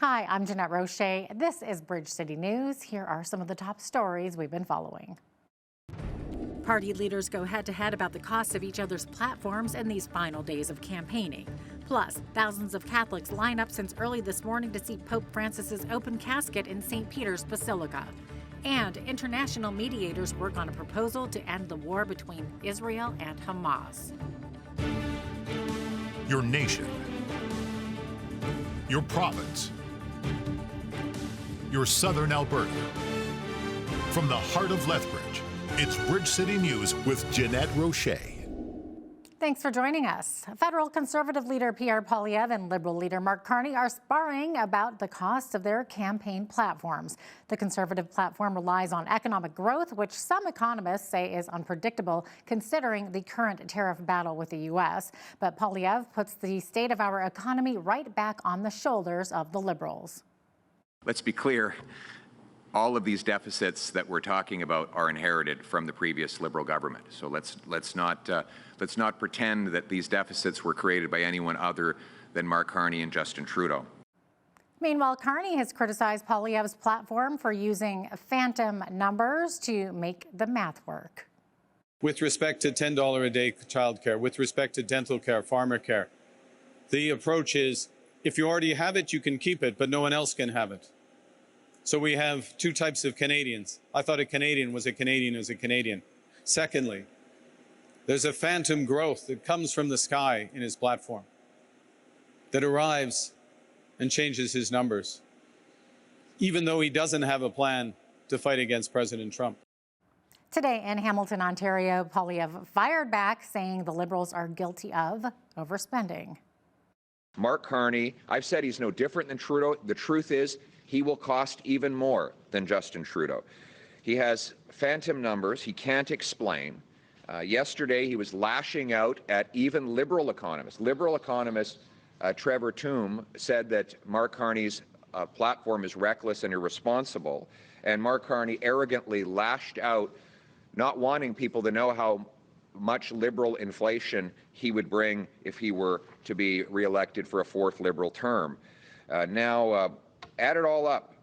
Hi, I'm Jeanette Roche. This is Bridge City News. Here are some of the top stories we've been following. Party leaders go head-to-head about the costs of each other's platforms in these final days of campaigning. Plus, thousands of Catholics line up since early this morning to see Pope Francis's open casket in St. Peter's Basilica. And international mediators work on a proposal to end the war between Israel and Hamas. Your nation, your province, your southern Alberta. From the heart of Lethbridge, it's Bridge City News with Jeanette Roche. Thanks for joining us. Federal Conservative leader Pierre Poilievre and Liberal leader Mark Carney are sparring about the costs of their campaign platforms. The Conservative platform relies on economic growth, which some economists say is unpredictable considering the current tariff battle with the U.S. But Poilievre puts the state of our economy right back on the shoulders of the Liberals. Let's be clear. All of these deficits that we're talking about are inherited from the previous Liberal government. So let's not pretend that these deficits were created by anyone other than Mark Carney and Justin Trudeau. Meanwhile, Carney has criticized Poilievre's platform for using phantom numbers to make the math work. With respect to $10 a day childcare, with respect to dental care, farmer care, the approach is if you already have it, you can keep it, but no one else can have it. So we have two types of Canadians. I thought a Canadian was a Canadian as a Canadian. Secondly, there's a phantom growth that comes from the sky in his platform that arrives and changes his numbers, even though he doesn't have a plan to fight against President Trump. Today in Hamilton, Ontario, Poilievre fired back, saying the Liberals are guilty of overspending. Mark Carney, I've said he's no different than Trudeau. The truth is, he will cost even more than Justin Trudeau. He has phantom numbers he can't explain. Yesterday, he was lashing out at even Liberal economists. Liberal economist Trevor Tombe said that Mark Carney's platform is reckless and irresponsible. And Mark Carney arrogantly lashed out, not wanting people to know how much Liberal inflation he would bring if he were to be reelected for a fourth Liberal term. Now, add it all up.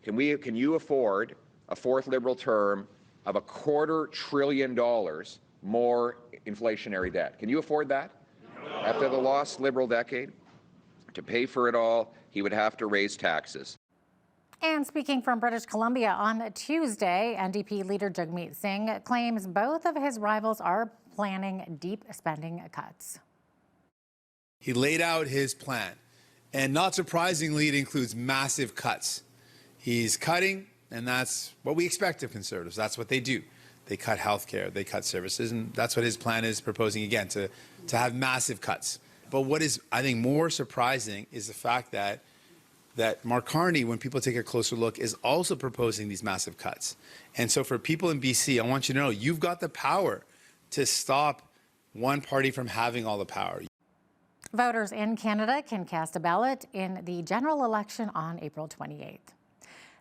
Can you afford a fourth Liberal term of $250 billion more inflationary debt? Can you afford that? No. After the lost Liberal decade? To pay for it all, he would have to raise taxes. And speaking from British Columbia on Tuesday, NDP leader Jagmeet Singh claims both of his rivals are planning deep spending cuts. He laid out his plan, and not surprisingly, it includes massive cuts. He's cutting, and that's what we expect of Conservatives. That's what they do. They cut health care, they cut services, and that's what his plan is proposing again, to have massive cuts. But what is, I think, more surprising is the fact that Mark Carney, when people take a closer look, is also proposing these massive cuts. And so for people in BC, I want you to know, you've got the power to stop one party from having all the power. Voters in Canada can cast a ballot in the general election on April 28th.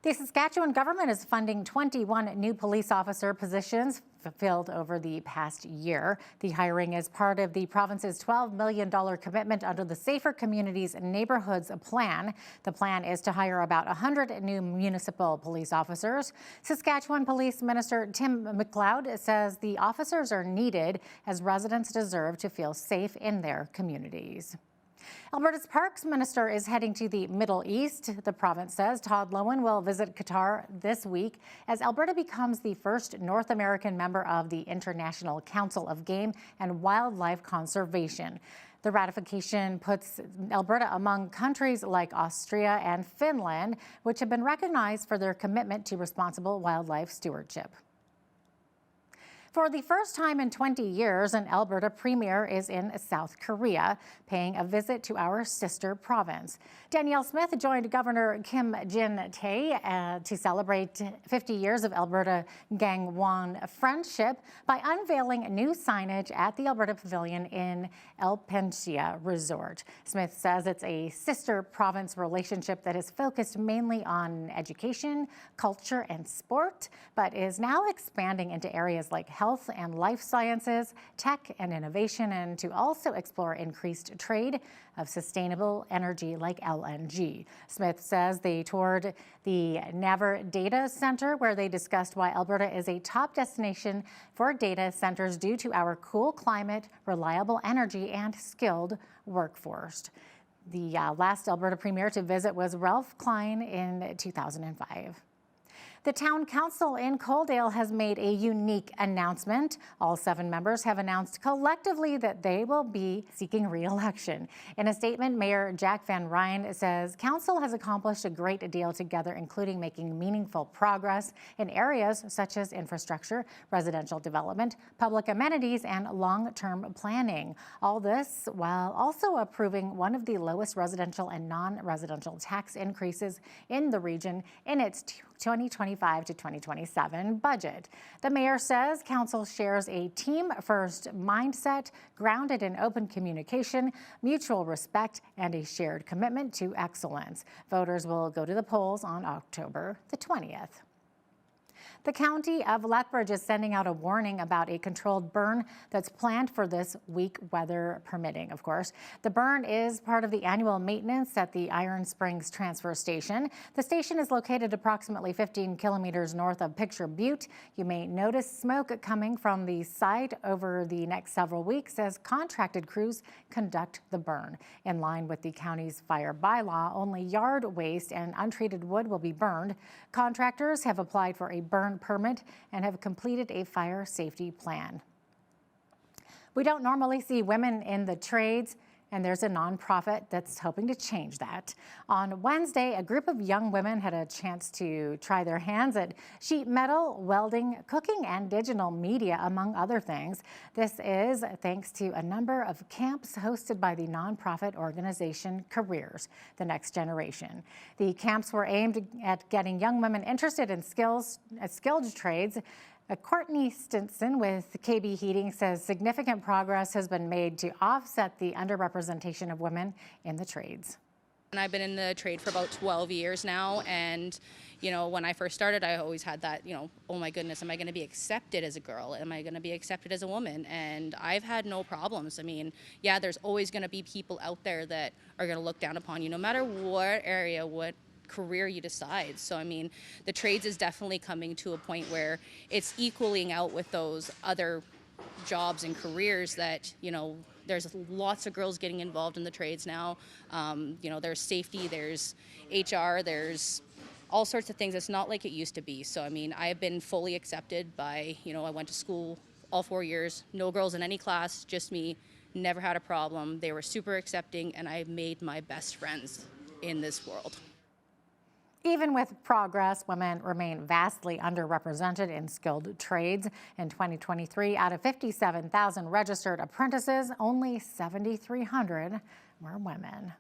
The Saskatchewan government is funding 21 new police officer positions filled over the past year. The hiring is part of the province's $12 million commitment under the Safer Communities Neighborhoods Plan. The plan is to hire about 100 new municipal police officers. Saskatchewan Police Minister Tim McLeod says the officers are needed as residents deserve to feel safe in their communities. Alberta's Parks Minister is heading to the Middle East. The province says Todd Loewen will visit Qatar this week as Alberta becomes the first North American member of the International Council of Game and Wildlife Conservation. The ratification puts Alberta among countries like Austria and Finland, which have been recognized for their commitment to responsible wildlife stewardship. For the first time in 20 years, an Alberta premier is in South Korea, paying a visit to our sister province. Danielle Smith joined Governor Kim Jin-tae to celebrate 50 years of Alberta-Gangwon friendship by unveiling new signage at the Alberta Pavilion in El Pensia Resort. Smith says it's a sister province relationship that is focused mainly on education, culture, and sport, but is now expanding into areas like health health and life sciences, tech and innovation, and to also explore increased trade of sustainable energy like LNG. Smith says they toured the Navar Data Center, where they discussed why Alberta is a top destination for data centers due to our cool climate, reliable energy, and skilled workforce. The last Alberta premier to visit was Ralph Klein in 2005. The town council in Coaldale has made a unique announcement. All 7 members have announced collectively that they will be seeking re-election. In a statement, Mayor Jack Van Ryn says council has accomplished a great deal together, including making meaningful progress in areas such as infrastructure, residential development, public amenities, and long-term planning. All this while also approving one of the lowest residential and non-residential tax increases in the region in its 2025 to 2027 budget. The mayor says council shares a team-first mindset grounded in open communication, mutual respect, and a shared commitment to excellence. Voters will go to the polls on October the 20th. The county of Lethbridge is sending out a warning about a controlled burn that's planned for this week, weather permitting, of course. The burn is part of the annual maintenance at the Iron Springs Transfer Station. The station is located approximately 15 kilometers north of Picture Butte. You may notice smoke coming from the site over the next several weeks as contracted crews conduct the burn. In line with the county's fire bylaw, only yard waste and untreated wood will be burned. Contractors have applied for a burn permit and have completed a fire safety plan. We don't normally see women in the trades, and there's a nonprofit that's hoping to change that. On Wednesday, a group of young women had a chance to try their hands at sheet metal, welding, cooking, and digital media, among other things. This is thanks to a number of camps hosted by the nonprofit organization Careers, the Next Generation. The camps were aimed at getting young women interested in skilled trades. Courtney Stinson with KB Heating says significant progress has been made to offset the underrepresentation of women in the trades. And I've been in the trade for about 12 years now, and when I first started, I always had that, oh my goodness, am I going to be accepted as a girl? Am I going to be accepted as a woman? And I've had no problems. I mean, yeah, there's always going to be people out there that are going to look down upon you, no matter what area, what career you decide. So I mean, the trades is definitely coming to a point where it's equaling out with those other jobs and careers that, there's lots of girls getting involved in the trades now. There's safety, there's HR, there's all sorts of things. It's not like it used to be. So I mean, I have been fully accepted by, I went to school all 4 years, no girls in any class, just me, never had a problem. They were super accepting, and I made my best friends in this world. Even with progress, women remain vastly underrepresented in skilled trades. In 2023, out of 57,000 registered apprentices, only 7,300 were women.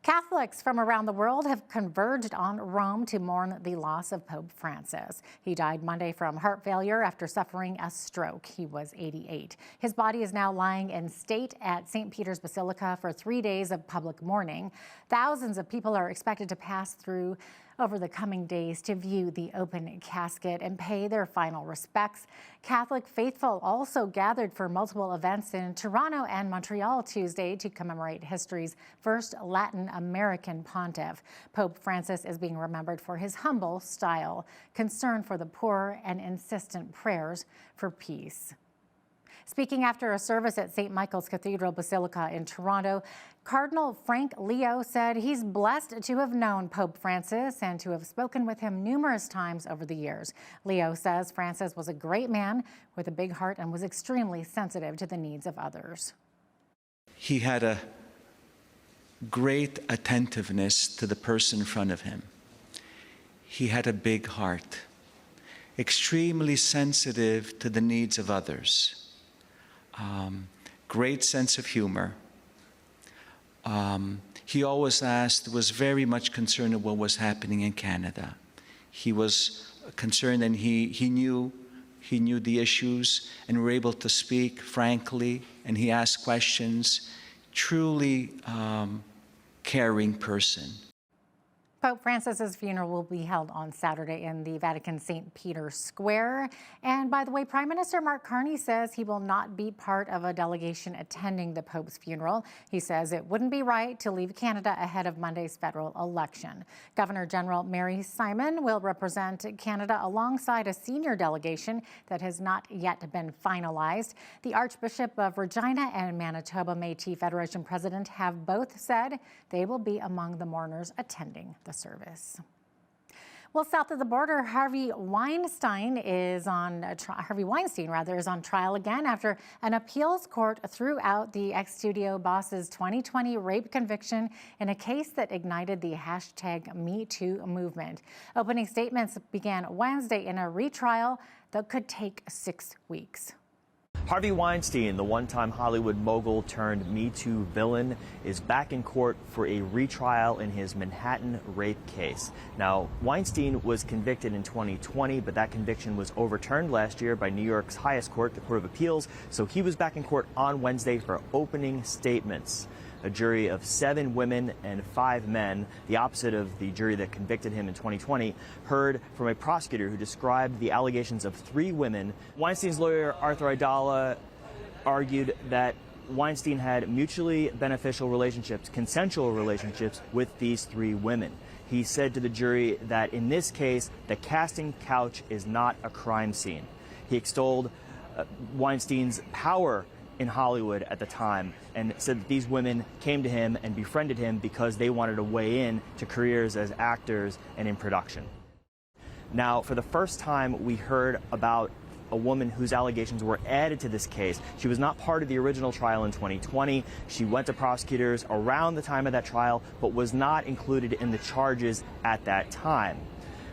Catholics from around the world have converged on Rome to mourn the loss of Pope Francis. He died Monday from heart failure after suffering a stroke. He was 88. His body is now lying in state at St. Peter's Basilica for 3 days of public mourning. Thousands of people are expected to pass through over the coming days to view the open casket and pay their final respects. Catholic faithful also gathered for multiple events in Toronto and Montreal Tuesday to commemorate history's first Latin American pontiff. Pope Francis is being remembered for his humble style, concern for the poor, and insistent prayers for peace. Speaking after a service at St. Michael's Cathedral Basilica in Toronto, Cardinal Frank Leo said he's blessed to have known Pope Francis and to have spoken with him numerous times over the years. Leo says Francis was a great man with a big heart and was extremely sensitive to the needs of others. He had a great attentiveness to the person in front of him. He had a big heart, extremely sensitive to the needs of others. Great sense of humor. He always was very much concerned of what was happening in Canada. He was concerned, and he knew the issues, and were able to speak frankly, and he asked questions. Truly caring person. Pope Francis's funeral will be held on Saturday in the Vatican St. Peter's Square. And by the way, Prime Minister Mark Carney says he will not be part of a delegation attending the Pope's funeral. He says it wouldn't be right to leave Canada ahead of Monday's federal election. Governor General Mary Simon will represent Canada alongside a senior delegation that has not yet been finalized. The Archbishop of Regina and Manitoba Métis Federation president have both said they will be among the mourners attending the service. Well, south of the border, Harvey Weinstein is on trial again after an appeals court threw out the ex-studio boss's 2020 rape conviction in a case that ignited the #MeToo movement. Opening statements began Wednesday in a retrial that could take 6 weeks. Harvey Weinstein, the one-time Hollywood mogul turned Me Too villain, is back in court for a retrial in his Manhattan rape case. Now, Weinstein was convicted in 2020, but that conviction was overturned last year by New York's highest court, the Court of Appeals, so he was back in court on Wednesday for opening statements. A jury of 7 women and 5 men, the opposite of the jury that convicted him in 2020, heard from a prosecutor who described the allegations of 3 women. Weinstein's lawyer, Arthur Aidala, argued that Weinstein had mutually beneficial relationships, consensual relationships with these 3 women. He said to the jury that in this case, the casting couch is not a crime scene. He extolled Weinstein's power in Hollywood at the time and said that these women came to him and befriended him because they wanted to weigh in to careers as actors and in production. Now, for the first time, we heard about a woman whose allegations were added to this case. She was not part of the original trial in 2020. She went to prosecutors around the time of that trial, but was not included in the charges at that time.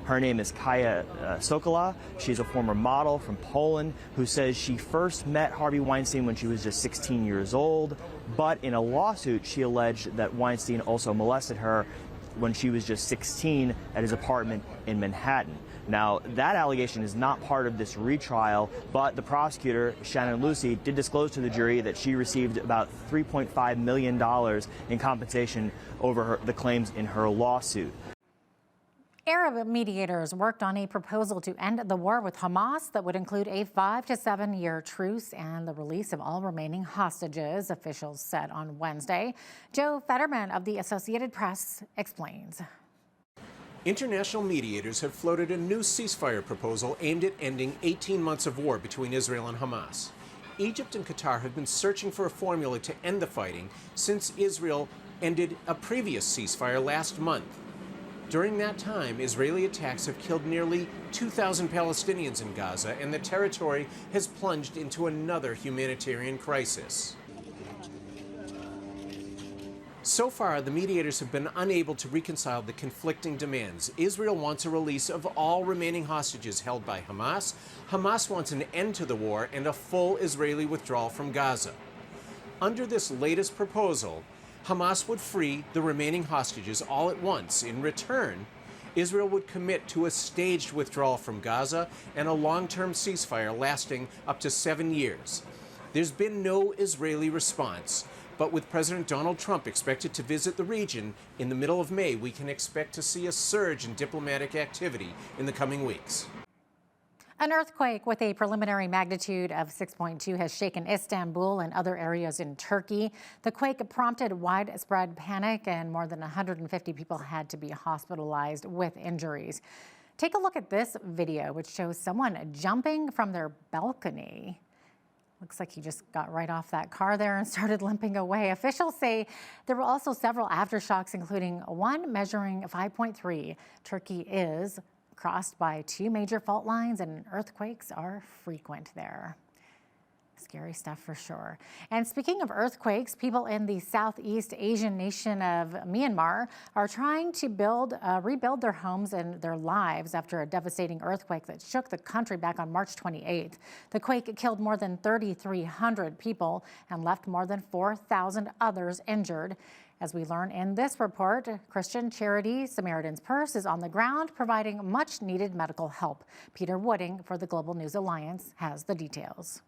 Her name is Kaja Sokola. She's a former model from Poland who says she first met Harvey Weinstein when she was just 16 years old, but in a lawsuit she alleged that Weinstein also molested her when she was just 16 at his apartment in Manhattan. Now, that allegation is not part of this retrial, but the prosecutor, Shannon Lucy, did disclose to the jury that she received about $3.5 million in compensation over the claims in her lawsuit. Arab mediators worked on a proposal to end the war with Hamas that would include a 5 to 7 year truce and the release of all remaining hostages, officials said on Wednesday. Joe Fetterman of the Associated Press explains. International mediators have floated a new ceasefire proposal aimed at ending 18 months of war between Israel and Hamas. Egypt and Qatar have been searching for a formula to end the fighting since Israel ended a previous ceasefire last month. During that time, Israeli attacks have killed nearly 2,000 Palestinians in Gaza, and the territory has plunged into another humanitarian crisis. So far, the mediators have been unable to reconcile the conflicting demands. Israel wants a release of all remaining hostages held by Hamas. Hamas wants an end to the war and a full Israeli withdrawal from Gaza. Under this latest proposal, Hamas would free the remaining hostages all at once. In return, Israel would commit to a staged withdrawal from Gaza and a long-term ceasefire lasting up to 7 years. There's been no Israeli response, but with President Donald Trump expected to visit the region in the middle of May, we can expect to see a surge in diplomatic activity in the coming weeks. An earthquake with a preliminary magnitude of 6.2 has shaken Istanbul and other areas in Turkey. The quake prompted widespread panic and more than 150 people had to be hospitalized with injuries. Take a look at this video, which shows someone jumping from their balcony. Looks like he just got right off that car there and started limping away. Officials say there were also several aftershocks, including one measuring 5.3. Turkey is crossed by 2 major fault lines, and earthquakes are frequent there. Scary stuff for sure. And speaking of earthquakes, people in the Southeast Asian nation of Myanmar are trying to rebuild their homes and their lives after a devastating earthquake that shook the country back on March 28th. The quake killed more than 3,300 people and left more than 4,000 others injured. As we learn in this report, Christian charity Samaritan's Purse is on the ground providing much needed medical help. Peter Wooding for the Global News Alliance has the details.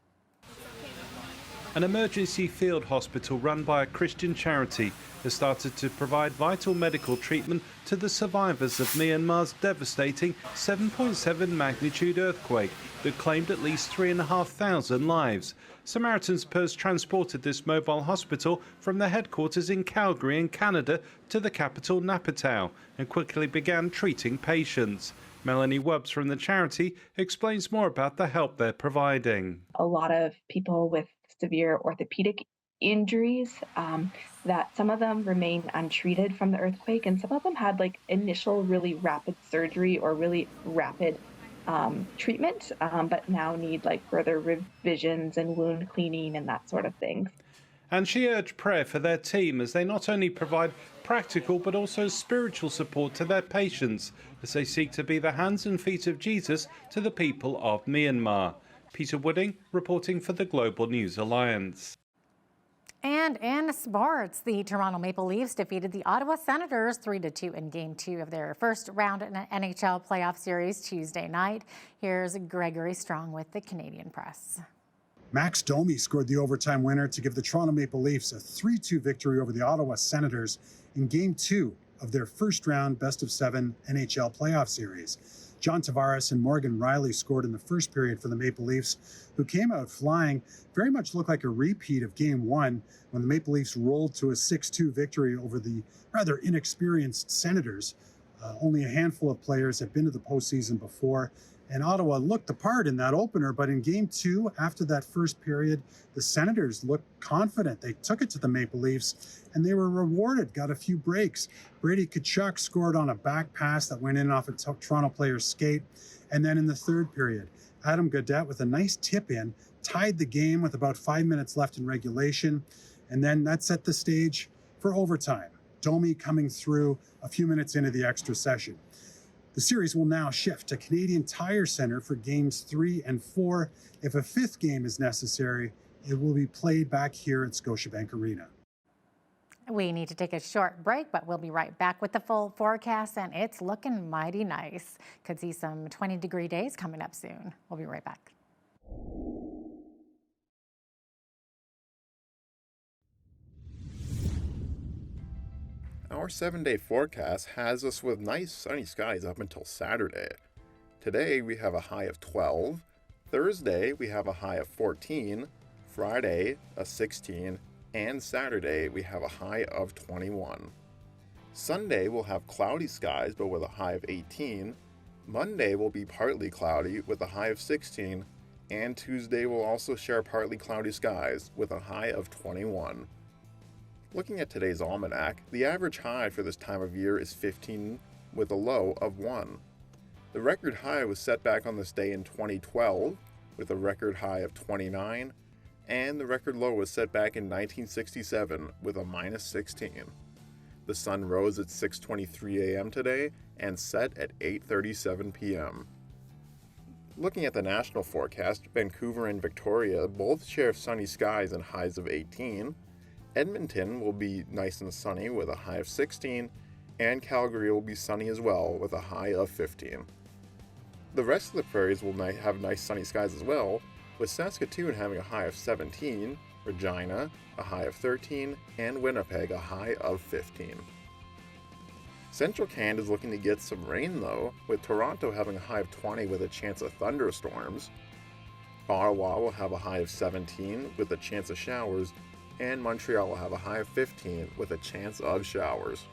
An emergency field hospital run by a Christian charity has started to provide vital medical treatment to the survivors of Myanmar's devastating 7.7 magnitude earthquake that claimed at least 3,500 lives. Samaritan's Purse transported this mobile hospital from the headquarters in Calgary in Canada to the capital Naypyidaw and quickly began treating patients. Melanie Wubbs from the charity explains more about the help they're providing. A lot of people with severe orthopedic injuries, that some of them remain untreated from the earthquake, and some of them had like initial really rapid surgery or really rapid treatment, but now need like further revisions and wound cleaning and that sort of thing. And she urged prayer for their team as they not only provide practical but also spiritual support to their patients as they seek to be the hands and feet of Jesus to the people of Myanmar. Peter Wooding reporting for the Global News Alliance. And in sports, the Toronto Maple Leafs defeated the Ottawa Senators 3-2 in Game 2 of their first round in an NHL playoff series Tuesday night. Here's Gregory Strong with the Canadian Press. Max Domi scored the overtime winner to give the Toronto Maple Leafs a 3-2 victory over the Ottawa Senators in Game 2 of their first round best-of-7 NHL playoff series. John Tavares and Morgan Riley scored in the first period for the Maple Leafs, who came out flying. Very much looked like a repeat of Game 1 when the Maple Leafs rolled to a 6-2 victory over the rather inexperienced Senators. Only a handful of players had been to the postseason before, and Ottawa looked the part in that opener, but in Game 2, after that first period, the Senators looked confident. They took it to the Maple Leafs, and they were rewarded, got a few breaks. Brady Tkachuk scored on a back pass that went in off a Toronto player's skate. And then in the third period, Adam Gaudette with a nice tip-in tied the game with about 5 minutes left in regulation, and then that set the stage for overtime. Domi coming through a few minutes into the extra session. The series will now shift to Canadian Tire Centre for Games 3 and 4. If a fifth game is necessary, it will be played back here at Scotiabank Arena. We need to take a short break, but we'll be right back with the full forecast, and it's looking mighty nice. Could see some 20-degree days coming up soon. We'll be right back. Our 7-day forecast has us with nice sunny skies up until Saturday. Today we have a high of 12, Thursday we have a high of 14, Friday a 16, and Saturday we have a high of 21. Sunday we'll have cloudy skies but with a high of 18, Monday will be partly cloudy with a high of 16, and Tuesday will also share partly cloudy skies with a high of 21. Looking at today's almanac, the average high for this time of year is 15 with a low of 1. The record high was set back on this day in 2012 with a record high of 29, and the record low was set back in 1967 with a minus 16. The sun rose at 6:23 a.m. today and set at 8:37 p.m. Looking at the national forecast, Vancouver and Victoria both share sunny skies and highs of 18. Edmonton will be nice and sunny with a high of 16, and Calgary will be sunny as well with a high of 15. The rest of the prairies will have nice sunny skies as well, with Saskatoon having a high of 17, Regina a high of 13, and Winnipeg a high of 15. Central Canada is looking to get some rain though, with Toronto having a high of 20 with a chance of thunderstorms. Ottawa will have a high of 17 with a chance of showers, and Montreal will have a high of 15 with a chance of showers.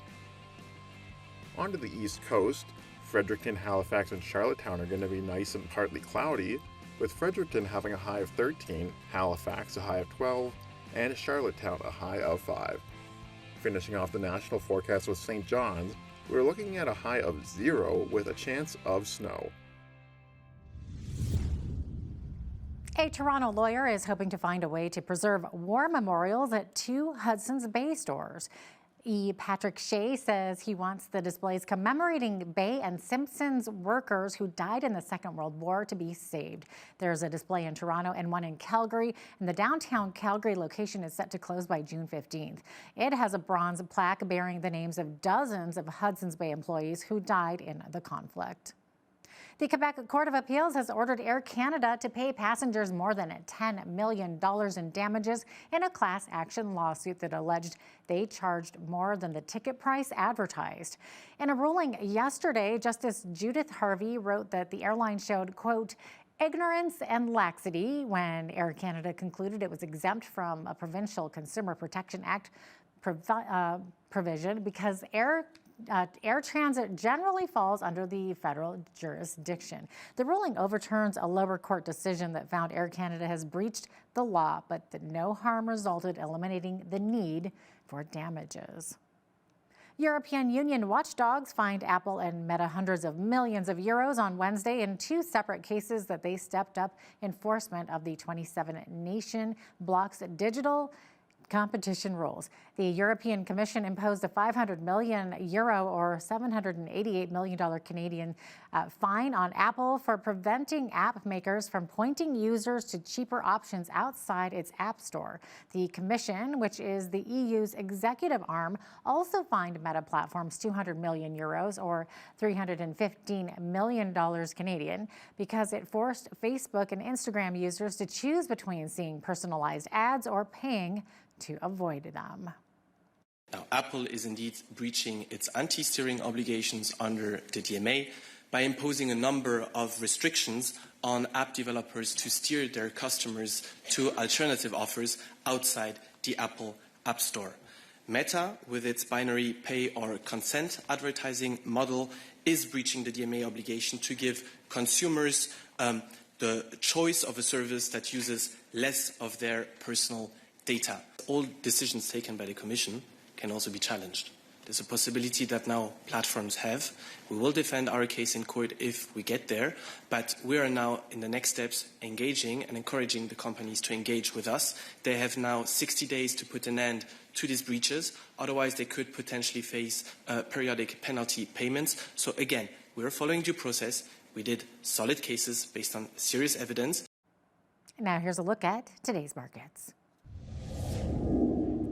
On to the East Coast, Fredericton, Halifax, and Charlottetown are going to be nice and partly cloudy, with Fredericton having a high of 13, Halifax a high of 12, and Charlottetown a high of 5. Finishing off the national forecast with St. John's, we're looking at a high of 0 with a chance of snow. A Toronto lawyer is hoping to find a way to preserve war memorials at 2 Hudson's Bay stores. Patrick Shea says he wants the displays commemorating Bay and Simpson's workers who died in the Second World War to be saved. There's a display in Toronto and one in Calgary, and the downtown Calgary location is set to close by June 15th. It has a bronze plaque bearing the names of dozens of Hudson's Bay employees who died in the conflict. The Quebec Court of Appeals has ordered Air Canada to pay passengers more than $10 million in damages in a class action lawsuit that alleged they charged more than the ticket price advertised. In a ruling yesterday, Justice Judith Harvey wrote that the airline showed, quote, ignorance and laxity when Air Canada concluded it was exempt from a Provincial Consumer Protection Act provision because air transit generally falls under the federal jurisdiction. The ruling overturns a lower court decision that found Air Canada has breached the law, but that no harm resulted, eliminating the need for damages. European Union watchdogs fined Apple and Meta hundreds of millions of euros on Wednesday in two separate cases that they stepped up enforcement of the 27-nation bloc's digital competition rules. The European Commission imposed a €500 million or $788 million Canadian fine on Apple for preventing app makers from pointing users to cheaper options outside its app store. The Commission, which is the EU's executive arm, also fined Meta Platforms €200 million or $315 million Canadian because it forced Facebook and Instagram users to choose between seeing personalized ads or paying to avoid them. Now, Apple is indeed breaching its anti-steering obligations under the DMA by imposing a number of restrictions on app developers to steer their customers to alternative offers outside the Apple App Store. Meta, with its binary pay or consent advertising model, is breaching the DMA obligation to give consumers the choice of a service that uses less of their personal data. All decisions taken by the Commission can also be challenged. There's a possibility that now platforms have. We will defend our case in court if we get there, but we are now in the next steps engaging and encouraging the companies to engage with us. They have now 60 days to put an end to these breaches. Otherwise, they could potentially face periodic penalty payments. So again, we're following due process. We did solid cases based on serious evidence. Now here's a look at today's markets.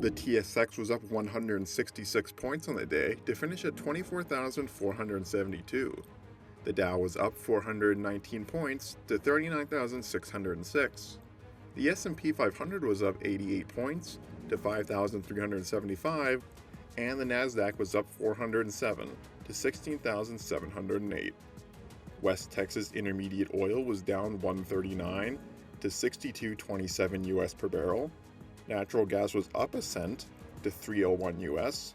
The TSX was up 166 points on the day to finish at 24,472. The Dow was up 419 points to 39,606. The S&P 500 was up 88 points to 5,375, and the Nasdaq was up 407 to 16,708. West Texas Intermediate Oil was down 139 to 62.27 US per barrel. Natural gas was up a cent to $3.01 US.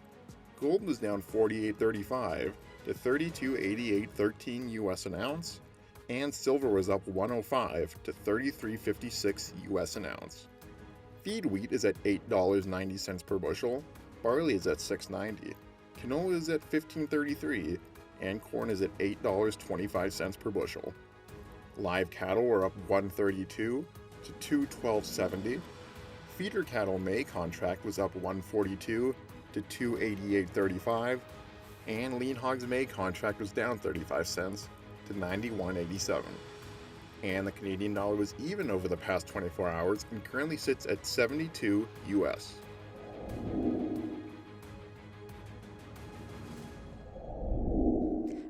Gold was down 48.35 to 32.8813 US an ounce, and silver was up 105 to 33.56 US an ounce. Feed wheat is at $8.90 per bushel, barley is at $6.90, canola is at $15.33, and corn is at $8.25 per bushel. Live cattle were up 132 to 212.70. Feeder cattle May contract was up 142 to 288.35, and lean hogs May contract was down 35 cents to 91.87. And the Canadian dollar was even over the past 24 hours and currently sits at 72 US.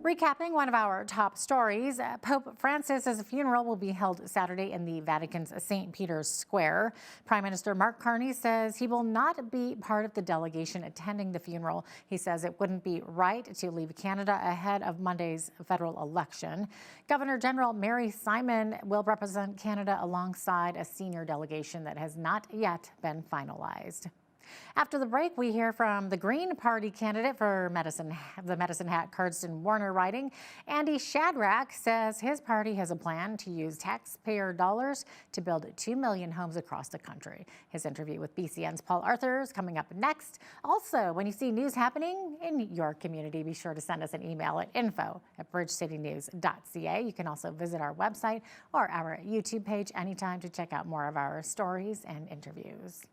Recapping one of our top stories, Pope Francis's funeral will be held Saturday in the Vatican's St. Peter's Square. Prime Minister Mark Carney says he will not be part of the delegation attending the funeral. He says it wouldn't be right to leave Canada ahead of Monday's federal election. Governor General Mary Simon will represent Canada alongside a senior delegation that has not yet been finalized. After the break, we hear from the Green Party candidate for the Medicine Hat Cardston Warner riding. Andy Shadrack says his party has a plan to use taxpayer dollars to build 2 million homes across the country. His interview with BCN's Paul Arthur is coming up next. Also, when you see news happening in your community, be sure to send us an email at info@bridgecitynews.ca. You can also visit our website or our YouTube page anytime to check out more of our stories and interviews.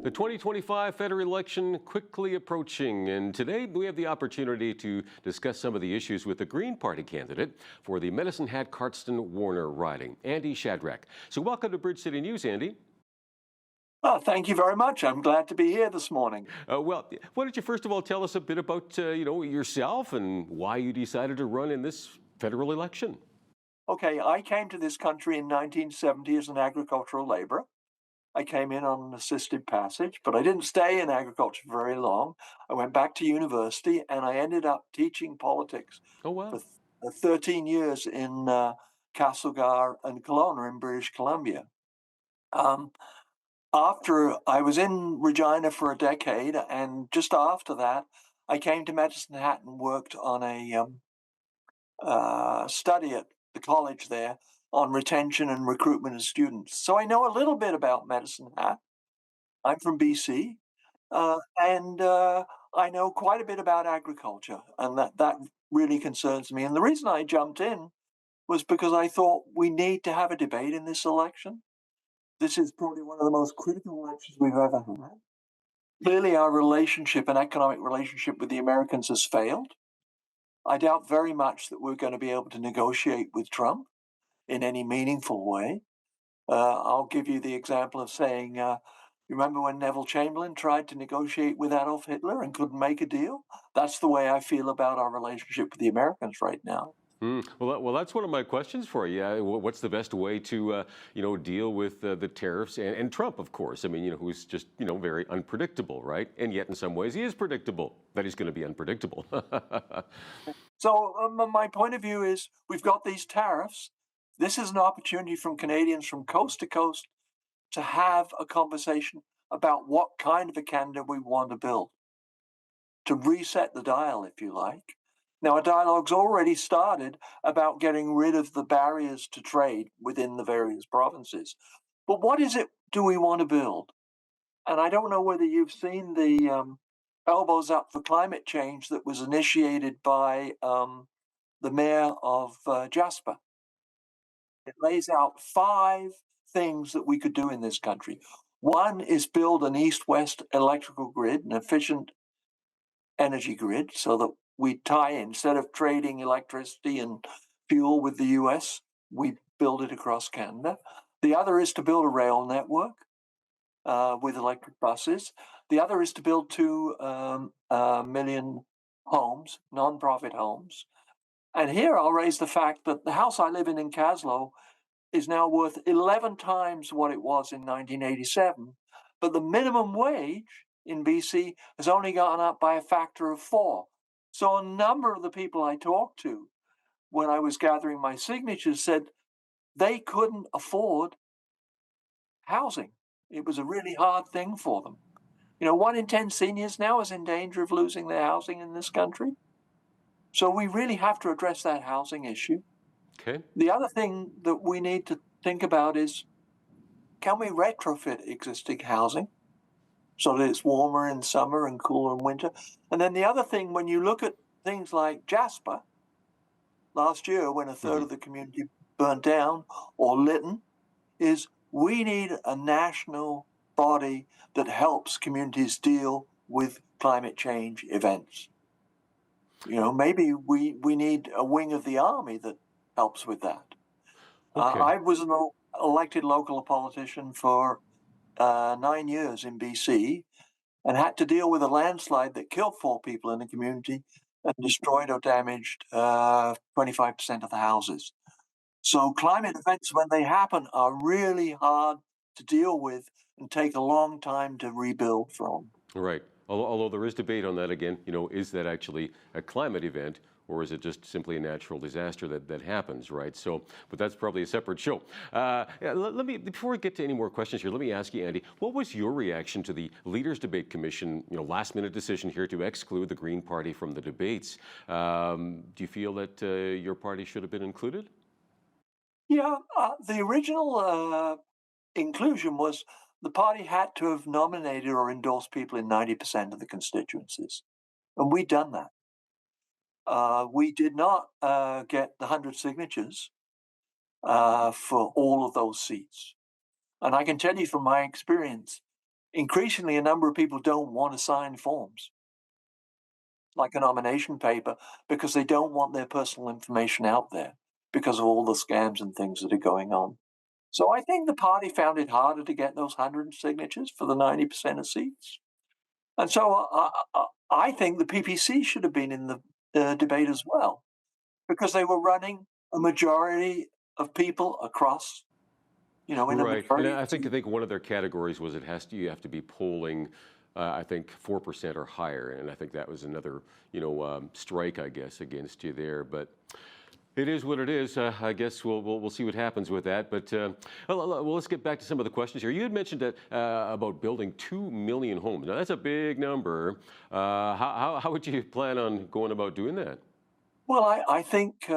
The 2025 federal election quickly approaching, and today we have the opportunity to discuss some of the issues with the Green Party candidate for the Medicine Hat Cardston Warner riding, Andy Shadrack. So welcome to Bridge City News, Andy. Thank you very much. I'm glad to be here this morning. Well, why don't you first of all tell us a bit about yourself and why you decided to run in this federal election? Okay, I came to this country in 1970 as an agricultural laborer. I came in on an assisted passage, but I didn't stay in agriculture for very long. I went back to university and I ended up teaching politics Oh, wow. for 13 years in Castlegar and Kelowna in British Columbia. After I was in Regina for a decade, and just after that, I came to Medicine Hat and worked on a study at the college there on retention and recruitment of students. So I know a little bit about Medicine Hat. I'm from BC, and I know quite a bit about agriculture, and that really concerns me. And the reason I jumped in was because I thought we need to have a debate in this election. This is probably one of the most critical elections we've ever had. Clearly, our relationship and economic relationship with the Americans has failed. I doubt very much that we're going to be able to negotiate with Trump in any meaningful way. I'll give you the example of saying, you remember when Neville Chamberlain tried to negotiate with Adolf Hitler and couldn't make a deal? That's the way I feel about our relationship with the Americans right now. Well, that's one of my questions for you. What's the best way to, deal with the tariffs and Trump, of course? I mean, who's just, very unpredictable, right? And yet, in some ways, he is predictable. That he's going to be unpredictable. So my point of view is we've got these tariffs. This is an opportunity from Canadians from coast to coast to have a conversation about what kind of a Canada we want to build, to reset the dial, if you like. Now, a dialogue's already started about getting rid of the barriers to trade within the various provinces. But what is it do we want to build? And I don't know whether you've seen the Elbows Up for Climate Change that was initiated by the mayor of Jasper. It lays out 5 things that we could do in this country. One is build an east-west electrical grid, an efficient energy grid, so that we tie in. Instead of trading electricity and fuel with the US, we build it across Canada. The other is to build a rail network with electric buses. The other is to build 2 million homes, non-profit homes. And here I'll raise the fact that the house I live in Caslow is now worth 11 times what it was in 1987. But the minimum wage in BC has only gone up by a factor of 4. So a number of the people I talked to when I was gathering my signatures said they couldn't afford housing. It was a really hard thing for them. 1 in 10 seniors now is in danger of losing their housing in this country. So we really have to address that housing issue. Okay. The other thing that we need to think about is, can we retrofit existing housing so that it's warmer in summer and cooler in winter? And then the other thing, when you look at things like Jasper, last year when a third of the community burnt down, or Lytton, is we need a national body that helps communities deal with climate change events. Maybe we need a wing of the army that helps with that. Okay. I was an elected local politician for 9 years in BC and had to deal with a landslide that killed 4 people in the community and destroyed or damaged 25% of the houses. So climate events, when they happen, are really hard to deal with and take a long time to rebuild from. Right. Although there is debate on that again, is that actually a climate event or is it just simply a natural disaster that happens, right? So, but that's probably a separate show. Let me, before we get to any more questions here, let me ask you, Andy, what was your reaction to the Leaders Debate Commission, last-minute decision here to exclude the Green Party from the debates? Do you feel that your party should have been included? Yeah, the original inclusion was the party had to have nominated or endorsed people in 90% of the constituencies. And we'd done that. We did not get the 100 signatures for all of those seats. And I can tell you from my experience, increasingly a number of people don't want to sign forms like a nomination paper because they don't want their personal information out there because of all the scams and things that are going on. So I think the party found it harder to get those 100 signatures for the 90% of seats. And so I think the PPC should have been in the debate as well, because they were running a majority of people across, in a Right, and majority. I think one of their categories was you have to be polling, I think 4% or higher, and I think that was another strike, I guess, against you there. But it is what it is. I guess we'll see what happens with that. But well, let's get back to some of the questions here. You had mentioned that about building 2 million homes. Now that's a big number. How would you plan on going about doing that? Well, I think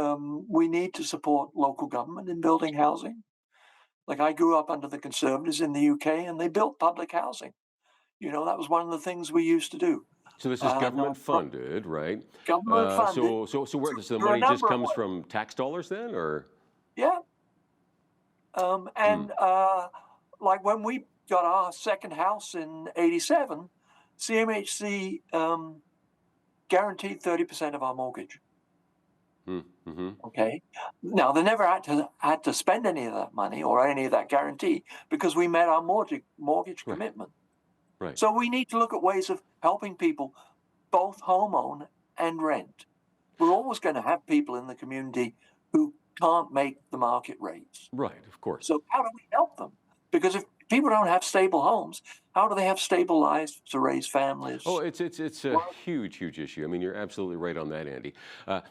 we need to support local government in building housing. Like, I grew up under the Conservatives in the UK, and they built public housing. That was one of the things we used to do. So this is government funded, right? Government funded. So where the There are a money just number of comes ways. from tax dollars then, or? Yeah. Like when we got our second house in '87, CMHC guaranteed 30% of our mortgage. Mm-hmm. Okay. Now, they never had to spend any of that money or any of that guarantee because we met our mortgage commitment. Right. So we need to look at ways of helping people both home own and rent. We're always going to have people in the community who can't make the market rates. Right, of course. So how do we help them? Because if people don't have stable homes, how do they have stable lives to raise families? Oh, it's a huge issue. I mean, you're absolutely right on that, Andy.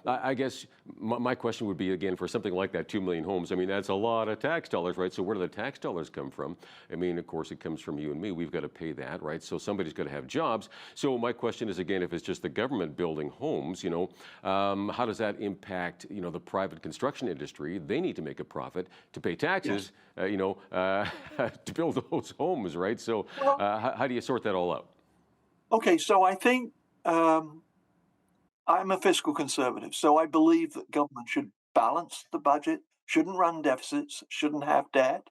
I guess my question would be, again, for something like that, 2 million homes, I mean, that's a lot of tax dollars, right? So where do the tax dollars come from? I mean, of course, it comes from you and me. We've got to pay that, right? So somebody's got to have jobs. So my question is, again, if it's just the government building homes, how does that impact, the private construction industry? They need to make a profit to pay taxes, to build those homes, right? So how do you sort that all out? Okay, so I think I'm a fiscal conservative, so I believe that government should balance the budget, shouldn't run deficits, shouldn't have debt,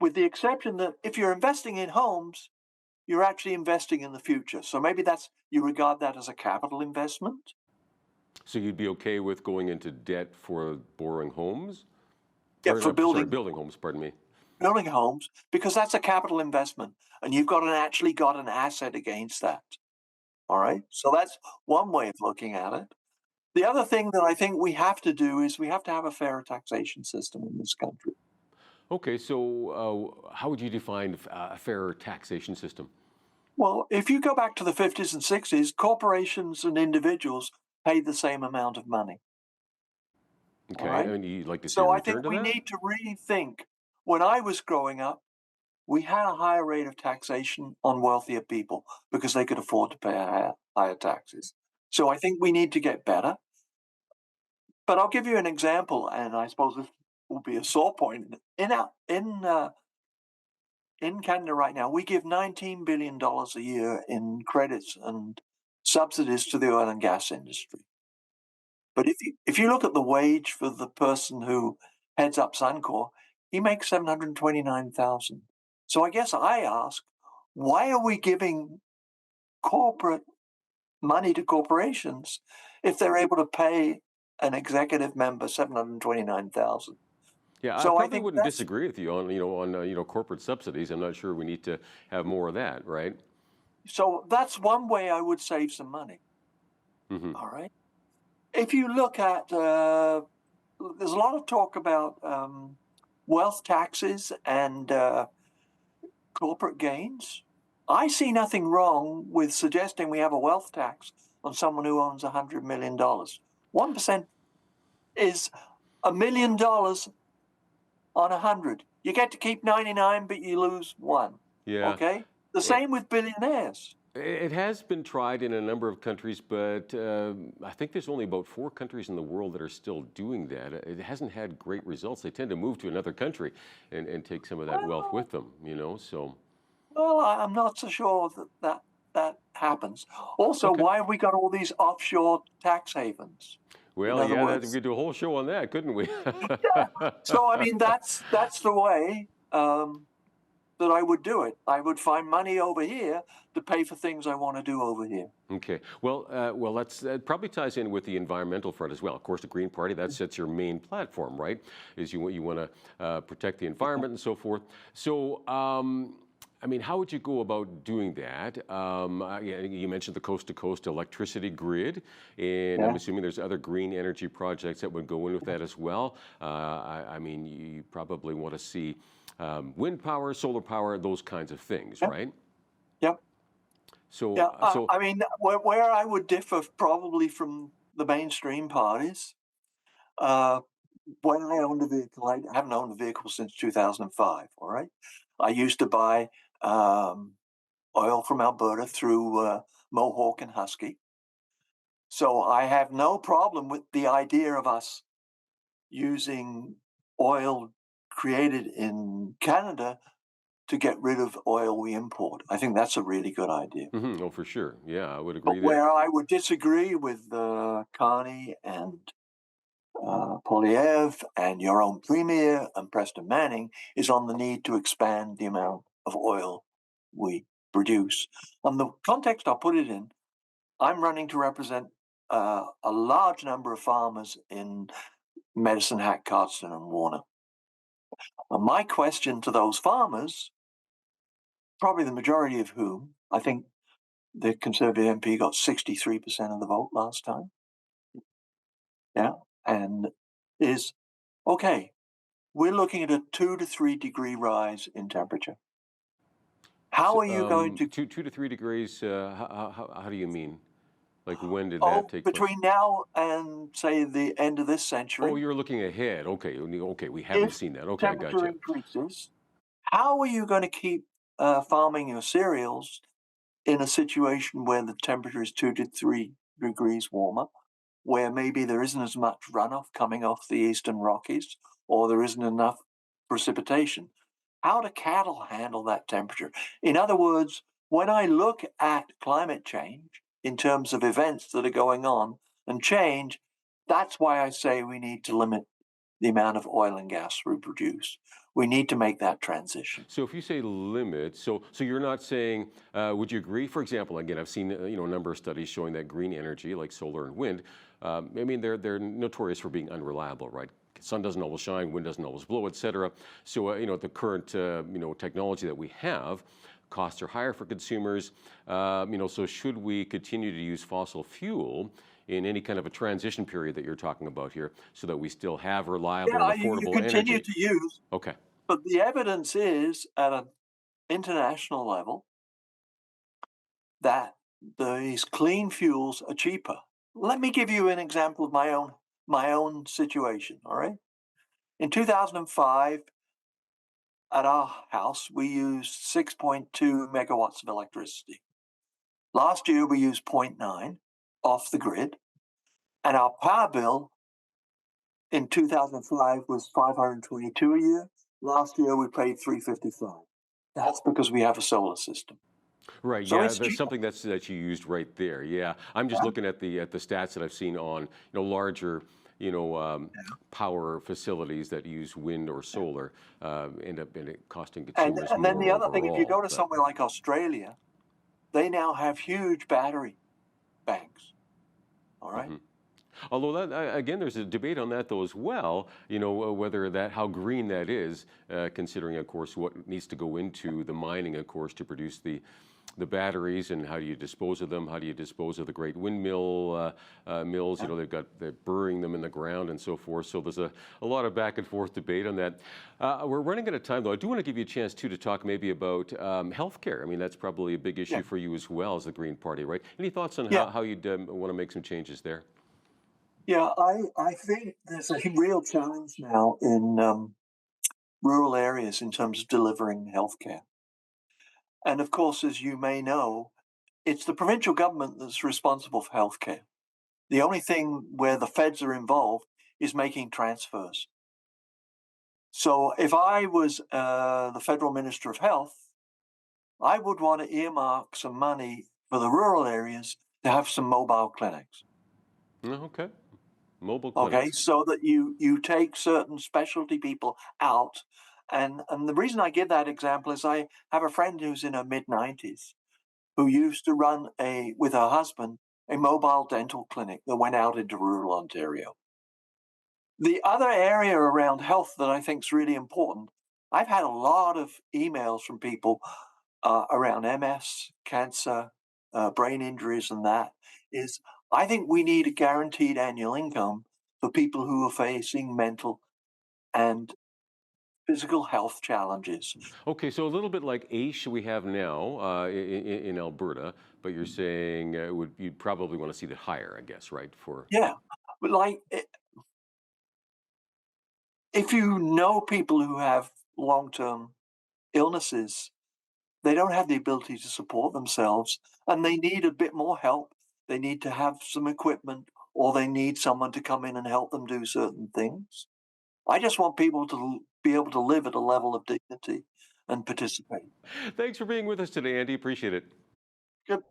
with the exception that if you're investing in homes, you're actually investing in the future. So maybe you regard that as a capital investment. So you'd be okay with going into debt for borrowing homes? Yeah, for building homes, pardon me. Building homes, because that's a capital investment, and you've actually got an asset against that. All right, so that's one way of looking at it. The other thing that I think we have to do is we have to have a fairer taxation system in this country. Okay, so how would you define a fairer taxation system? Well, if you go back to the 50s and 60s, corporations and individuals paid the same amount of money. Okay, right? and you'd like to see So a I return think to we that? need to rethink. When I was growing up, we had a higher rate of taxation on wealthier people because they could afford to pay higher taxes. So I think we need to get better. But I'll give you an example, and I suppose this will be a sore point. In Canada right now, we give $19 billion a year in credits and subsidies to the oil and gas industry. But if you look at the wage for the person who heads up Suncor, he makes $729,000. So I guess I ask, why are we giving corporate money to corporations if they're able to pay an executive member $729,000? Yeah, So I I probably think wouldn't disagree with you on corporate subsidies. I'm not sure we need to have more of that, right? So that's one way I would save some money. Mm-hmm. All right. If you look at, there's a lot of talk about wealth taxes and corporate gains. I see nothing wrong with suggesting we have a wealth tax on someone who owns $100 million. 1% is $1 million on 100. You get to keep 99, but you lose 1. Yeah. Okay. The same with billionaires. It has been tried in a number of countries, but I think there's only about 4 countries in the world that are still doing that. It hasn't had great results. They tend to move to another country and take some of that wealth with them, so. Well, I'm not so sure that happens. Also, why have we got all these offshore tax havens? Well, yeah, we could do a whole show on that, couldn't we? Yeah. So, I mean, that's the way. that I would do it. I would find money over here to pay for things I want to do over here. Okay. Well, that's probably ties in with the environmental front as well. Of course, the Green Party, that's your main platform, right? Is you want to protect the environment and so forth. So, I mean, how would you go about doing that? You mentioned the coast-to-coast electricity grid, and I'm assuming there's other green energy projects that would go in with that as well. I mean, you probably want to see wind power, solar power, those kinds of things, right? Yep. So, I mean, where I would differ probably from the mainstream parties, when I owned a vehicle, I haven't owned a vehicle since 2005, all right? I used to buy oil from Alberta through Mohawk and Husky. So I have no problem with the idea of us using oil created in Canada to get rid of oil we import. I think that's a really good idea. Oh, for sure. Yeah, I would agree But there. where I would disagree with Carney and Polyev and your own Premier and Preston Manning is on the need to expand the amount of oil we produce. On the context I'll put it in, I'm running to represent a large number of farmers in Medicine Hat, Cardston and Warner. And my question to those farmers, probably the majority of whom, I think the Conservative MP got 63% of the vote last time. Yeah. And is, okay, we're looking at a 2 to 3 degree rise in temperature. How are you going to... 2 to 3 degrees, how do you mean? Like when did that take place? Between now and, say, the end of this century. Oh, you're looking ahead. Okay, we haven't seen that. Okay, I got temperature you. increases, how are you going to keep farming your cereals in a situation where the temperature is 2 to 3 degrees warmer, where maybe there isn't as much runoff coming off the eastern Rockies, or there isn't enough precipitation? How do cattle handle that temperature? In other words, when I look at climate change in terms of events that are going on and change, that's why I say we need to limit the amount of oil and gas we produce. We need to make that transition. So if you say limit, so you're not saying, would you agree? For example, again, I've seen a number of studies showing that green energy, like solar and wind, I mean, they're notorious for being unreliable, right? Sun doesn't always shine, wind doesn't always blow, et cetera. So the current technology that we have, costs are higher for consumers. So should we continue to use fossil fuel in any kind of a transition period that you're talking about here, so that we still have reliable and affordable you continue energy? to use. Okay. But the evidence is at an international level that these clean fuels are cheaper. Let me give you an example of my own situation. All right. In 2005, at our house, we used 6.2 megawatts of electricity. Last year, we used 0.9 off the grid, and our power bill in 2005 was $522 a year. Last year, we paid $355. That's because we have a solar system. Right. So yeah, it's that's cheaper. something that you used right there. Yeah, I'm just looking at the stats that I've seen on larger power facilities that use wind or solar end up costing consumers And then more the other thing, if you overall, go to somewhere like Australia, they now have huge battery banks. All right. Although that, again, there's a debate on that though as well. Whether how green that is, considering, of course, what needs to go into the mining, of course, to produce the batteries, and how do you dispose of them? How do you dispose of the great windmill mills? They're burying them in the ground and so forth. So there's a lot of back and forth debate on that. We're running out of time though. I do want to give you a chance too to talk maybe about healthcare. I mean, that's probably a big issue for you as well as the Green Party, right? Any thoughts on how you'd want to make some changes there? Yeah, I think there's a real challenge now in rural areas in terms of delivering healthcare. And of course, as you may know, it's the provincial government that's responsible for healthcare. The only thing where the feds are involved is making transfers. So if I was the federal minister of health, I would want to earmark some money for the rural areas to have some mobile clinics. Okay. Mobile clinics. Okay, so that you take certain specialty people out And the reason I give that example is I have a friend who's in her mid-90s who used to run with her husband, a mobile dental clinic that went out into rural Ontario. The other area around health that I think is really important, I've had a lot of emails from people around MS, cancer, brain injuries, and that is I think we need a guaranteed annual income for people who are facing mental and physical health challenges. Okay, so a little bit like AISH we have now in Alberta, but you're saying you'd probably want to see that higher, I guess, right? Yeah, but like if you know people who have long-term illnesses, they don't have the ability to support themselves and they need a bit more help. They need to have some equipment or they need someone to come in and help them do certain things. I just want people to be able to live at a level of dignity and participate. Thanks for being with us today, Andy. Appreciate it.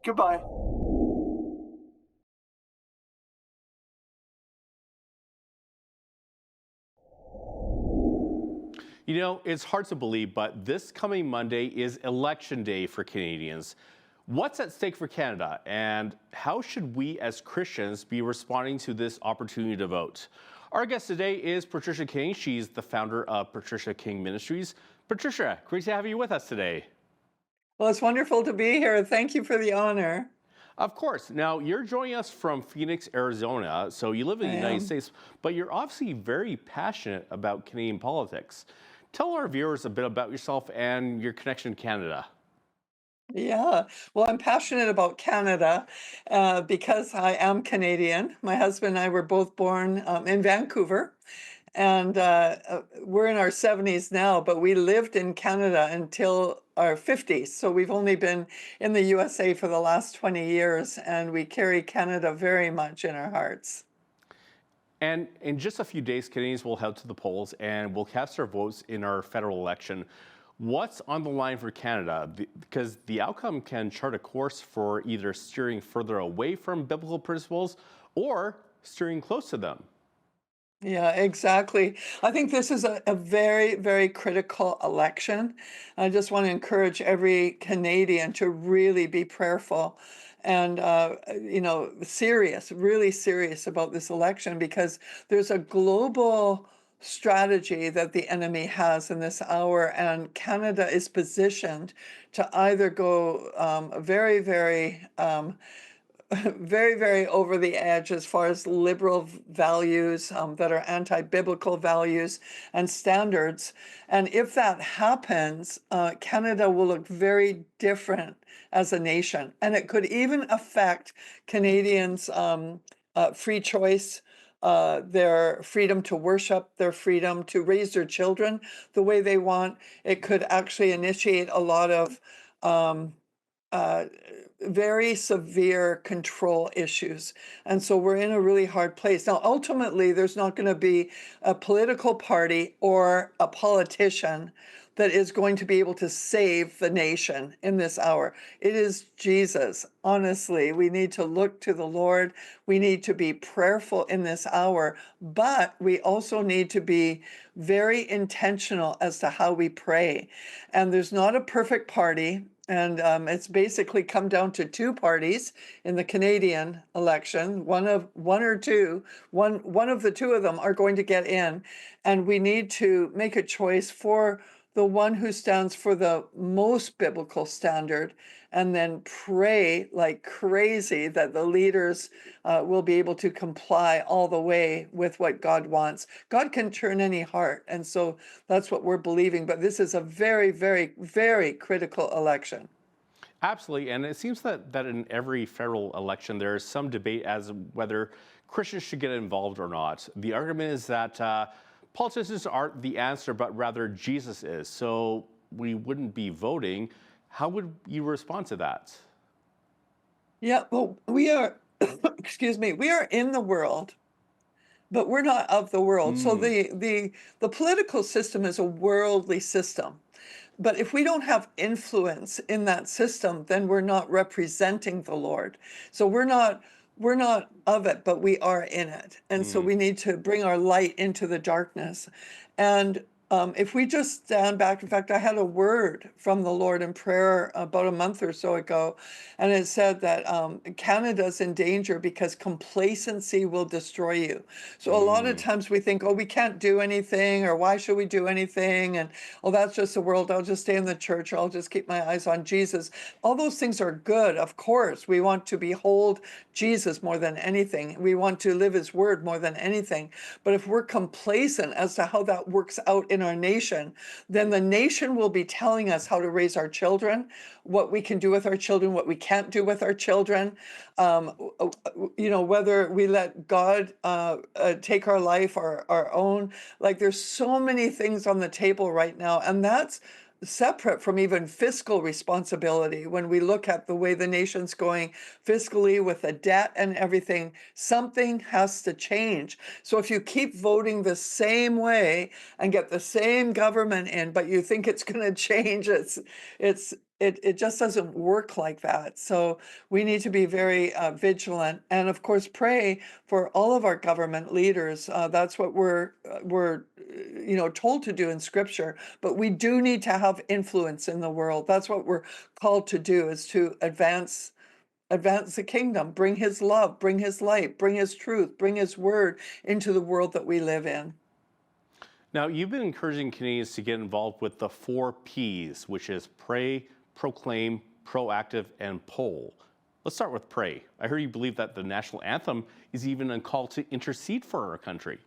Goodbye. You know, it's hard to believe, but this coming Monday is Election Day for Canadians. What's at stake for Canada, and how should we as Christians be responding to this opportunity to vote? Our guest today is Patricia King. She's the founder of Patricia King Ministries. Patricia, great to have you with us today. Well, it's wonderful to be here. Thank you for the honor. Of course. Now, you're joining us from Phoenix, Arizona, so you live in the United States, but you're obviously very passionate about Canadian politics. Tell our viewers a bit about yourself and your connection to Canada. Yeah, well, I'm passionate about Canada because I am Canadian. My husband and I were both born in Vancouver, and we're in our 70s now, but we lived in Canada until our 50s. So we've only been in the USA for the last 20 years, and we carry Canada very much in our hearts. And in just a few days, Canadians will head to the polls and will cast their votes in our federal election. What's on the line for Canada? Because the outcome can chart a course for either steering further away from biblical principles or steering close to them. Yeah, exactly. I think this is a very, very critical election. I just want to encourage every Canadian to really be prayerful and, serious, really serious about this election because there's a global strategy that the enemy has in this hour, and Canada is positioned to either go very, very very, very over the edge as far as liberal values that are anti-biblical values and standards. And if that happens, Canada will look very different as a nation. And it could even affect Canadians' free choice, their freedom to worship, their freedom to raise their children the way they want. It could actually initiate a lot of very severe control issues. And so we're in a really hard place. Now, ultimately, there's not going to be a political party or a politician that is going to be able to save the nation in this hour. It is Jesus. Honestly, we need to look to the Lord. We need to be prayerful in this hour, but we also need to be very intentional as to how we pray. And there's not a perfect party. And it's basically come down to two parties in the Canadian election. One of the two of them are going to get in, and we need to make a choice for the one who stands for the most biblical standard, and then pray like crazy that the leaders will be able to comply all the way with what God wants. God can turn any heart, and so that's what we're believing. But this is a very, very, very critical election. Absolutely, and it seems that in every federal election there is some debate as whether Christians should get involved or not. The argument is that politicians aren't the answer, but rather Jesus is. So we wouldn't be voting. How would you respond to that? Yeah, well, we are, excuse me, we are in the world, but we're not of the world. So the political system is a worldly system. But if we don't have influence in that system, then we're not representing the Lord. So we're not of it, but we are in it. And so we need to bring our light into the darkness. And If we just stand back, in fact, I had a word from the Lord in prayer about a month or so ago, and it said that Canada's in danger because complacency will destroy you. So a lot of times we think, oh, we can't do anything, or why should we do anything? And oh, that's just the world. I'll just stay in the church, or I'll just keep my eyes on Jesus. All those things are good, of course. We want to behold Jesus more than anything. We want to live his word more than anything. But if we're complacent as to how that works out in our nation, then the nation will be telling us how to raise our children, what we can do with our children, what we can't do with our children. Whether we let God take our life, our own. Like, there's so many things on the table right now, and that's separate from even fiscal responsibility. When we look at the way the nation's going fiscally with the debt and everything, something has to change. So if you keep voting the same way and get the same government in, but you think it's going to change, it just doesn't work like that. So we need to be very vigilant, and of course pray for all of our government leaders. That's what we're told to do in Scripture. But we do need to have influence in the world. That's what we're called to do: is to advance the kingdom, bring His love, bring His light, bring His truth, bring His word into the world that we live in. Now, you've been encouraging Canadians to get involved with the 4 Ps, which is pray, proclaim, proactive, and poll. Let's start with pray. I heard you believe that the national anthem is even a call to intercede for our country.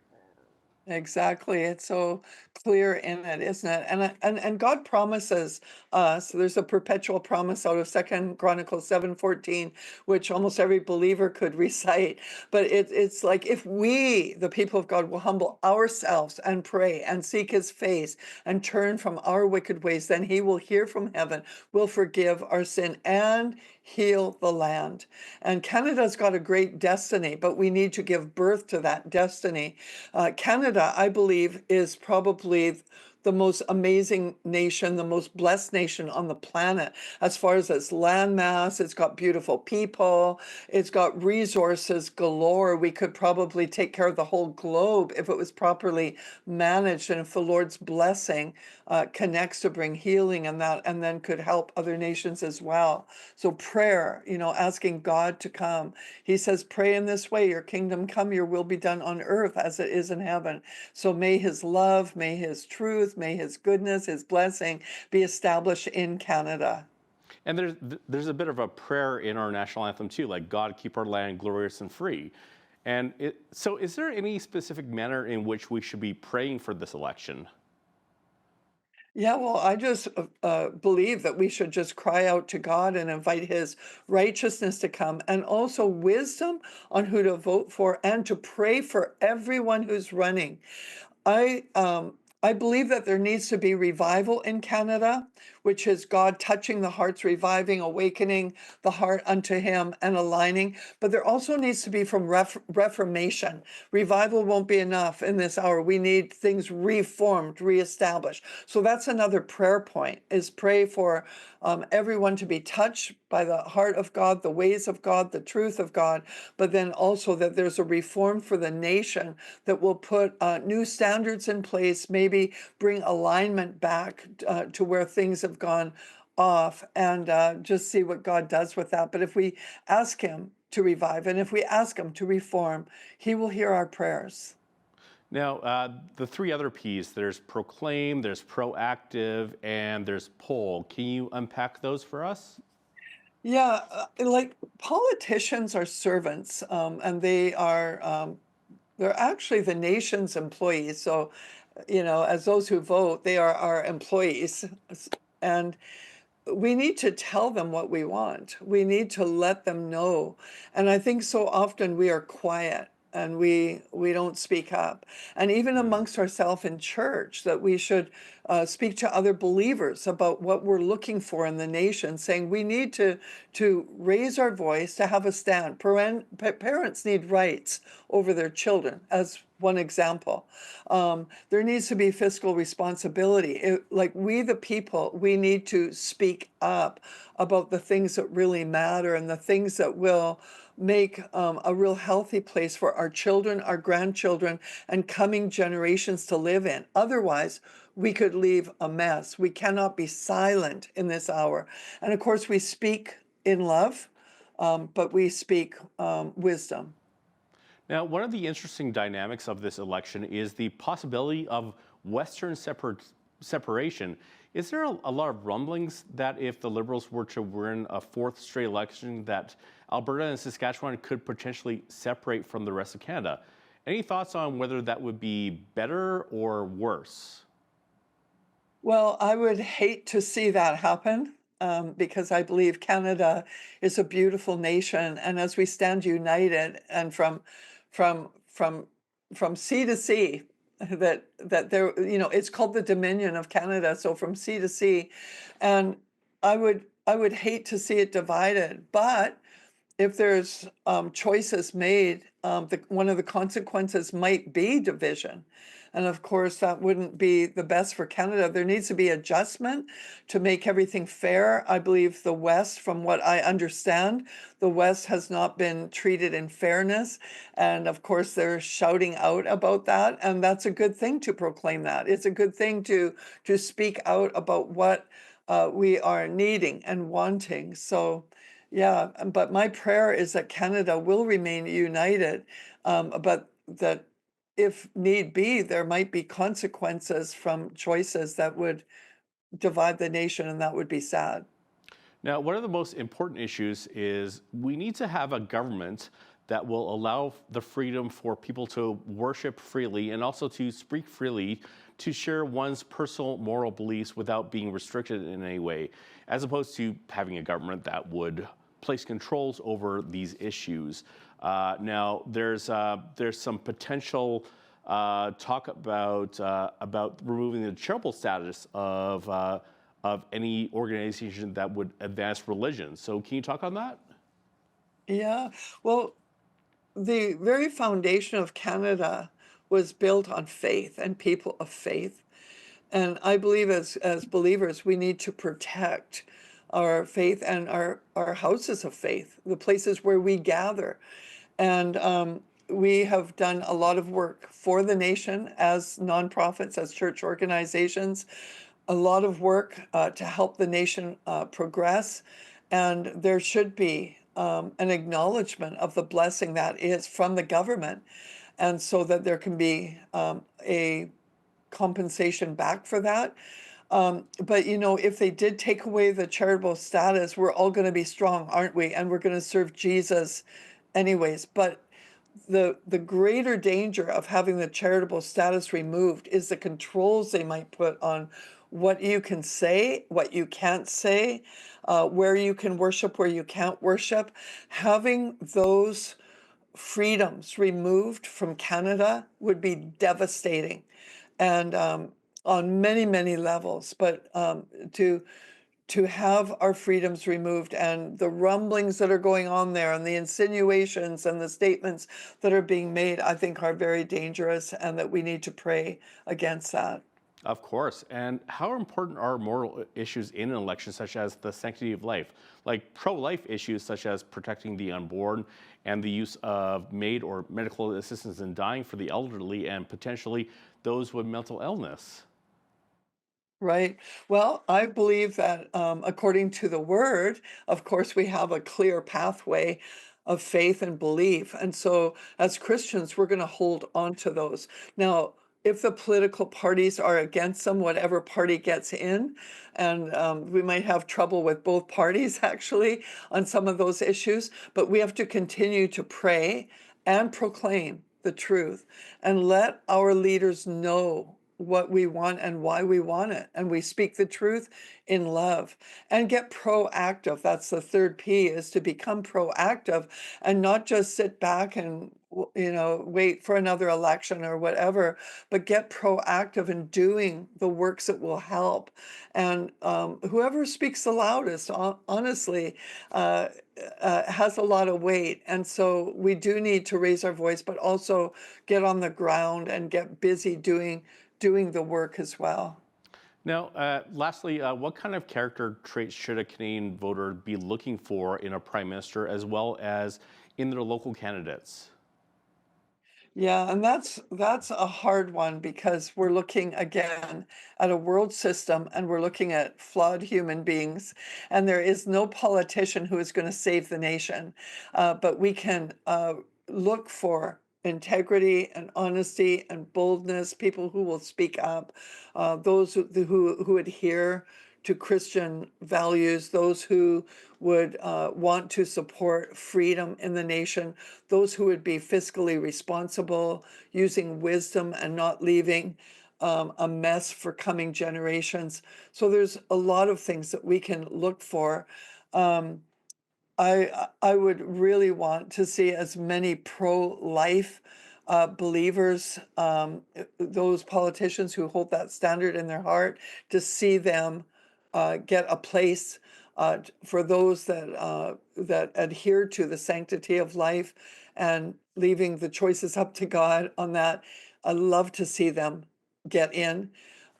Exactly. It's so clear in it, isn't it? And God promises us, there's a perpetual promise out of 2 Chronicles 7:14, which almost every believer could recite. But it's like, if we, the people of God, will humble ourselves and pray and seek his face and turn from our wicked ways, then he will hear from heaven, will forgive our sin, and heal the land. And Canada's got a great destiny, but we need to give birth to that destiny. Canada, I believe, is probably the most amazing nation, the most blessed nation on the planet. As far as its landmass, it's got beautiful people, it's got resources galore. We could probably take care of the whole globe if it was properly managed, and if the Lord's blessing connects to bring healing and that, and then could help other nations as well. So prayer, asking God to come. He says, pray in this way: your kingdom come, your will be done on earth as it is in heaven. So may his love, may his truth, may his goodness, his blessing be established in Canada. And there's a bit of a prayer in our national anthem too, like, God keep our land glorious and free. And so is there any specific manner in which we should be praying for this election? Yeah, well, I just believe that we should just cry out to God and invite his righteousness to come, and also wisdom on who to vote for, and to pray for everyone who's running. I believe that there needs to be revival in Canada, which is God touching the hearts, reviving, awakening the heart unto him, and aligning. But there also needs to be from reformation. Revival won't be enough in this hour. We need things reformed, reestablished. So that's another prayer point, is pray for everyone to be touched by the heart of God, the ways of God, the truth of God, but then also that there's a reform for the nation that will put new standards in place, maybe bring alignment back to where things have gone off, and just see what God does with that. But if we ask him to revive, and if we ask him to reform, he will hear our prayers. Now, the 3 other Ps, there's proclaim, there's proactive, and there's poll. Can you unpack those for us? Yeah, like, politicians are servants, and they're actually the nation's employees. So, as those who vote, they are our employees. And we need to tell them what we want. We need to let them know. And I think so often we are quiet, and we don't speak up. And even amongst ourselves in church, that we should speak to other believers about what we're looking for in the nation, saying we need to raise our voice, to have a stand. Parents need rights over their children, as one example. There needs to be fiscal responsibility. Like, we the people, we need to speak up about the things that really matter, and the things that will make a real healthy place for our children, our grandchildren, and coming generations to live in. Otherwise, we could leave a mess. We cannot be silent in this hour. And of course, we speak in love, but we speak wisdom. Now, one of the interesting dynamics of this election is the possibility of Western separation. Is there a lot of rumblings that if the Liberals were to win a fourth straight election, that Alberta and Saskatchewan could potentially separate from the rest of Canada? Any thoughts on whether that would be better or worse? Well, I would hate to see that happen because I believe Canada is a beautiful nation, and as we stand united and from from from sea to sea, that there, it's called the Dominion of Canada, so from sea to sea, and I would hate to see it divided, but if there's choices made, one of the consequences might be division. And of course, that wouldn't be the best for Canada. There needs to be adjustment to make everything fair. I believe the West, from what I understand, the West has not been treated in fairness. And of course, they're shouting out about that. And that's a good thing to proclaim that. It's a good thing to speak out about what we are needing and wanting. So, yeah, but my prayer is that Canada will remain united, but that if need be, there might be consequences from choices that would divide the nation, and that would be sad. Now, one of the most important issues is we need to have a government that will allow the freedom for people to worship freely and also to speak freely, to share one's personal moral beliefs without being restricted in any way, as opposed to having a government that would place controls over these issues. Now, there's some potential talk about removing the charitable status of any organization that would advance religion. So, can you talk on that? Yeah, well, the very foundation of Canada was built on faith and people of faith. And I believe as believers, we need to protect our faith and our houses of faith, the places where we gather. And we have done a lot of work for the nation as nonprofits, as church organizations, a lot of work to help the nation progress. And there should be an acknowledgement of the blessing that is from the government. And so that there can be a compensation back for that. But if they did take away the charitable status, we're all going to be strong, aren't we? And we're going to serve Jesus anyways. But the greater danger of having the charitable status removed is the controls they might put on what you can say, what you can't say, where you can worship, where you can't worship. Having those freedoms removed from Canada would be devastating, and on many, many levels. But to have our freedoms removed and the rumblings that are going on there and the insinuations and the statements that are being made, I think are very dangerous, and that we need to pray against that. Of course. And how important are moral issues in an election, such as the sanctity of life, like pro-life issues such as protecting the unborn and the use of maid or medical assistance in dying for the elderly and potentially those with mental illness? Right. Well, I believe that according to the word, of course, we have a clear pathway of faith and belief. And so as Christians, we're going to hold on to those. Now, if the political parties are against them, whatever party gets in, and we might have trouble with both parties actually on some of those issues, but we have to continue to pray and proclaim the truth and let our leaders know what we want and why we want it. And we speak the truth in love and get proactive. That's the third P, is to become proactive and not just sit back and wait for another election or whatever, but get proactive in doing the works that will help. And whoever speaks the loudest, honestly, has a lot of weight. And so we do need to raise our voice, but also get on the ground and get busy doing the work as well. Now, lastly, what kind of character traits should a Canadian voter be looking for in a prime minister as well as in their local candidates? Yeah, and that's a hard one because we're looking again at a world system and we're looking at flawed human beings, and there is no politician who is going to save the nation. But we can look for integrity and honesty and boldness, people who will speak up, those who adhere to Christian values, those who would want to support freedom in the nation, those who would be fiscally responsible, using wisdom and not leaving a mess for coming generations. So there's a lot of things that we can look for. I would really want to see as many pro-life believers, those politicians who hold that standard in their heart, to see them get a place for those that adhere to the sanctity of life and leaving the choices up to God on that. I love to see them get in,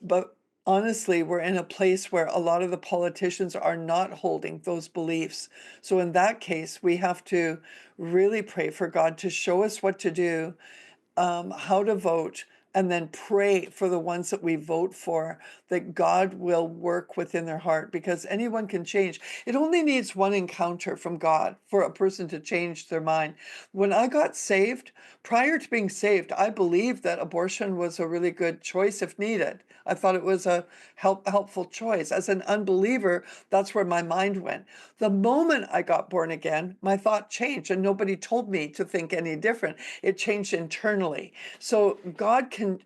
but honestly, we're in a place where a lot of the politicians are not holding those beliefs. So in that case, we have to really pray for God to show us what to do, how to vote, and then pray for the ones that we vote for, that God will work within their heart, because anyone can change. It only needs one encounter from God for a person to change their mind. When I got saved, prior to being saved, I believed that abortion was a really good choice if needed. I thought it was a helpful choice. As an unbeliever, that's where my mind went. The moment I got born again, my thought changed, and nobody told me to think any different. It changed internally. So God can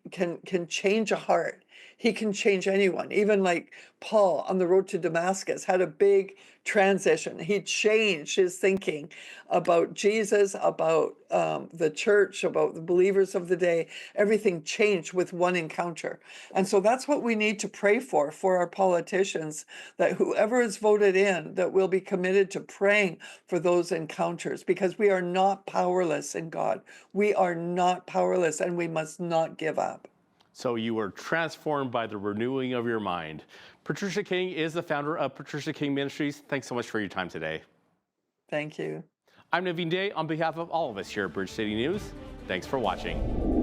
change a heart. He can change anyone. Even like Paul on the road to Damascus had a big transition. He changed his thinking about Jesus, about the church, about the believers of the day. Everything changed with one encounter. And so that's what we need to pray for our politicians, that whoever is voted in, that we'll be committed to praying for those encounters, because we are not powerless in God. We are not powerless, and we must not give up. So you were transformed by the renewing of your mind. Patricia King is the founder of Patricia King Ministries. Thanks so much for your time today. Thank you. I'm Naveen Day on behalf of all of us here at Bridge City News. Thanks for watching.